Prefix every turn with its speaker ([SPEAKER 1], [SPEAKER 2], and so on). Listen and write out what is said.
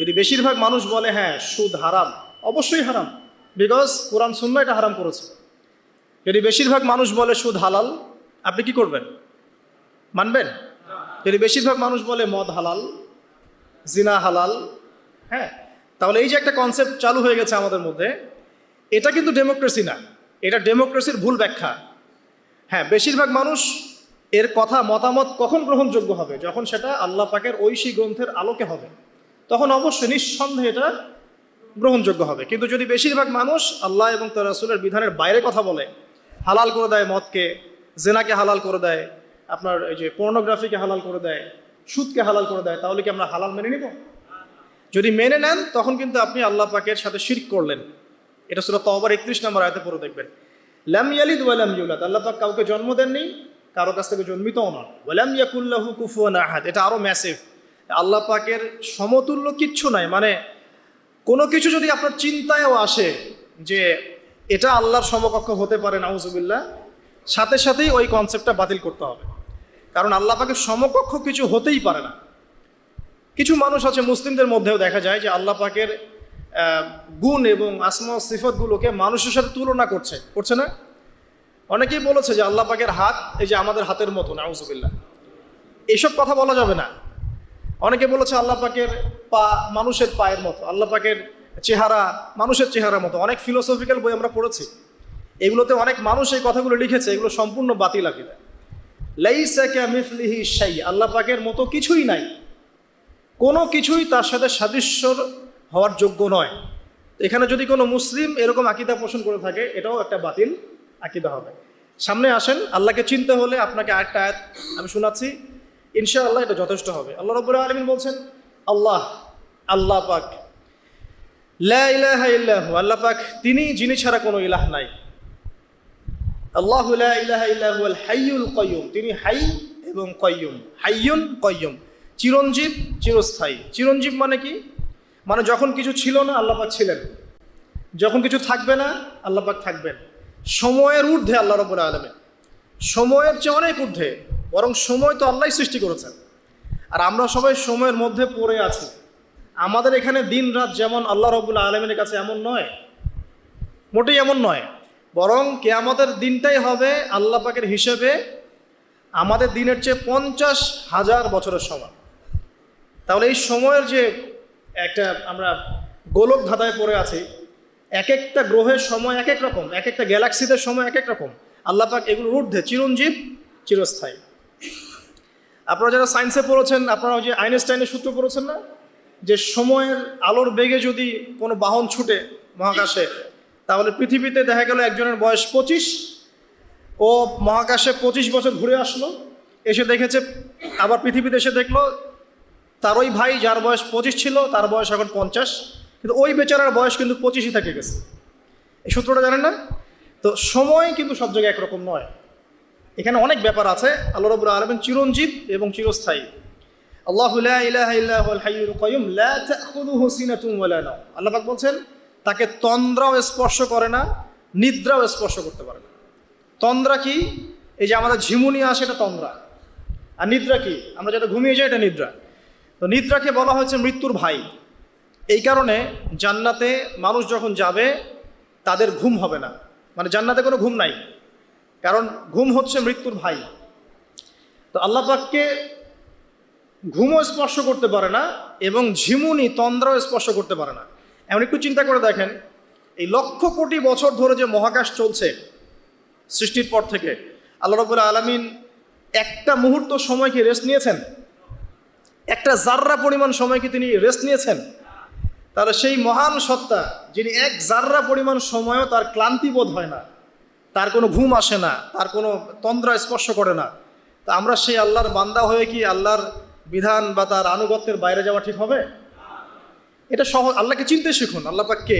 [SPEAKER 1] যদি বেশিরভাগ মানুষ বলে হ্যাঁ সুদ হারাম, অবশ্যই হারাম, বিকজ কোরআন সুন্নাহ এটা হারাম করেছে। যদি বেশিরভাগ মানুষ বলে সুদ হালাল, আপনি কি করবেন? মানবেন? যদি বেশিরভাগ মানুষ বলে মদ হালাল, জিনা হালাল, হ্যাঁ, তাহলে এই যে একটা কনসেপ্ট চালু হয়ে গেছে আমাদের মধ্যে, এটা কিন্তু ডেমোক্রেসি না, এটা ডেমোক্রেসির ভুল ব্যাখ্যা। হ্যাঁ, বেশিরভাগ মানুষ এর কথা মতামত কখন গ্রহণযোগ্য হবে? যখন সেটা আল্লাহ পাকের ঐশী গ্রন্থের আলোকে হবে, তখন অবশ্যই নিঃসন্দেহে এটা গ্রহণযোগ্য হবে। কিন্তু যদি বেশিরভাগ মানুষ আল্লাহ এবং তার রাসূলের বিধানের বাইরে কথা বলে, হালাল করে দেয় মদকে, জেনাকে হালাল করে দেয়, আপনার এই যে পর্নোগ্রাফিকে হালাল করে দেয়, সুদকে হালাল করে দেয়, তাহলে কি আমরা হালাল মেনে নিব? যদি মেনে নেন তখন কিন্তু আপনি আল্লাহ পাকের সাথে শিরক করলেন। এটা সূরা তাওবার 31 নম্বর আয়াতে পড়ে দেখবেন। লাম ইয়ালিদ ওয়া লাম ইউলাদ, আল্লাহ পাক কাউকে জন্ম দেননি, কারো কাছ থেকে জন্মিতও নন। ওয়া লাম ইয়াকুল লাহু কুফুয়ান আহাদ, এটা আরো ম্যাসিভ। আল্লাহ পাকের সমতুল্য কিচ্ছু নাই। মানে কোনো কিছু যদি আপনার চিন্তায়ও আসে যে এটা আল্লাহর সমকক্ষ হতে পারে, নাউজুবিল্লাহ, সাথে সাথেই ওই কনসেপ্টটা বাতিল করতে হবে। কারণ আল্লাহ পাকের সমকক্ষ কিছু হতেই পারে না। কিছু মানুষ আছে মুসলিমদের মধ্যেও দেখা যায় যে আল্লাহ পাকের গুণ এবং আসমা সিফতগুলোকে মানুষের সাথে তুলনা করছে না? অনেকেই বলেছে যে আল্লাহ পাকের হাত এই যে আমাদের হাতের মতো, নাউজুবিল্লাহ, এইসব কথা বলা যাবে না। অনেকে বলেছে আল্লাহ পাকের পা মানুষের পায়ের মতো, আল্লাহ পাকের চেহারা মানুষের চেহারার মতো। অনেক ফিলোসফিক্যাল বই আমরা পড়েছি, এগুলোতে অনেক মানুষ এই কথাগুলো লিখেছে, এগুলো সম্পূর্ণ বাতিল আকীদা। লাইসা কামিসলিহি শাই, আল্লাহ পাকের মতো কিছুই নাই, কোনো কিছুই তার সাথে সাদৃশ্যর হওয়ার যোগ্য নয়। এখানে যদি কোনো মুসলিম এরকম আকীদা পোষণ করে থাকে, এটাও একটা বাতিল আকীদা হবে। সামনে আসেন, আল্লাহকে চিনতে হলে আপনাকে আরেকটা আয়াত আমি শোনাচ্ছি, ইনশাআল্লাহ এটা যথেষ্ট হবে। আল্লাহ রাব্বুল আলামিন বলছেন, আল্লাহ পাক, লা ইলাহা ইল্লাহু, আল্লাহ পাক তিনি যিনি ছাড়া কোনো ইলাহ নাই। আল্লাহু লা ইলাহা ইল্লাহু আল হাইয়ুল কাইয়ুম, তিনি হাই এবং কাইয়ুম, হাইয়ুন কাইয়ুম, চিরঞ্জীব চিরস্থায়ী। চিরঞ্জীব মানে কি? মানে যখন কিছু ছিল না আল্লাহ পাক ছিলেন, যখন কিছু থাকবে না আল্লাহ পাক থাকবেন। সময়ের ঊর্ধ্বে আল্লাহ রাব্বুল আলামিন, সময়ের চেয়ে অনেক ঊর্ধ্বে, বরং সময় তো আল্লাহই সৃষ্টি করেছেন, আর আমরা সবাই সময়ের মধ্যে পড়ে আছি। আমাদের এখানে দিন রাত যেমন আল্লাহ রাব্বুল আলামিনের কাছে এমন নয়, মোটেই এমন নয়, বরং কিয়ামতের দিনটাই হবে আল্লাহ পাকের হিসেবে আমাদের দিনের চেয়ে 50,000 বছরের সমান। তাহলে এই সময়ের যে একটা আমরা গোলক ধাঁধায় পড়ে আছি, এক একটা গ্রহের সময় এক এক রকম, এক একটা গ্যালাক্সিতে সময় এক এক রকম। আল্লাহ পাক এগুলোর ঊর্ধ্বে, চিরঞ্জীব চিরস্থায়ী। আপনারা যারা সায়েন্সে পড়েছেন, আপনারা ওই যে আইনস্টাইনের সূত্র পড়েছেন না, যে সময়ের আলোর বেগে যদি কোনো বাহন ছুটে মহাকাশে, তাহলে পৃথিবীতে দেখা গেল একজনের বয়স 25, ও মহাকাশে 25 বছর ঘুরে আসলো, এসে দেখেছে, আবার পৃথিবীতে এসে দেখলো তার ওই ভাই যার বয়স 25 ছিল তার বয়স এখন 50, কিন্তু ওই বেচারার বয়স কিন্তু 25ই থেকে গেছে। এই সূত্রটা জানেন না? তো সময় কিন্তু সব জায়গায় একরকম নয়, এখানে অনেক ব্যাপার আছে। আল্লাহ রাব্বুল আলামিন চিরঞ্জীব এবং চিরস্থায়ী। আল্লাহু লা ইলাহা ইল্লাহু আল হাইয়ুল কাইয়ুম লা তাখুযুহু সিনাতুন ওয়া লা নাওম, আল্লাহ পাক বলছেন তাকে তন্দ্রাও স্পর্শ করে না, নিদ্রাও স্পর্শ করতে পারে না। তন্দ্রা কি? এই যে আমাদের ঝিমুনি আসে, এটা তন্দ্রা। আর নিদ্রা কি? আমরা যেটা ঘুমিয়ে যাই, এটা নিদ্রা। তো নিদ্রাকে বলা হয়েছে মৃত্যুর ভাই। এই কারণে জান্নাতে মানুষ যখন যাবে তাদের ঘুম হবে না, মানে জান্নাতে কোনো ঘুম নাই, কারণ ঘুম হচ্ছে মৃত্যুর ভাই। তো আল্লাহ পাককে ঘুমও স্পর্শ করতে পারে না এবং ঝিমুনি তন্দ্রাও স্পর্শ করতে পারে না। এমন একটু চিন্তা করে দেখেন, এই লক্ষ কোটি বছর ধরে যে মহাকাশ চলছে সৃষ্টির পর থেকে, আল্লাহ রাব্বুল আলামিন একটা মুহূর্ত সময় কি রেস্ট নিয়েছেন? একটা জাররা পরিমাণ সময় কি তিনি রেস্ট নিয়েছেন? তাহলে সেই মহান সত্তা যিনি এক জাররা পরিমাণ সময়ও তার ক্লান্তি বোধ হয় না, তার কোনো ঘুম আসে না, তার কোনো তন্দ্রা স্পর্শ করে না, তা আমরা সেই আল্লাহর বান্দা হয়ে কি আল্লাহর বিধান বা তার আনুগত্যের বাইরে যাওয়া ঠিক হবে? এটা সহজ। আল্লাহকে চিনতে শিখুন, আল্লাহ পাক কে।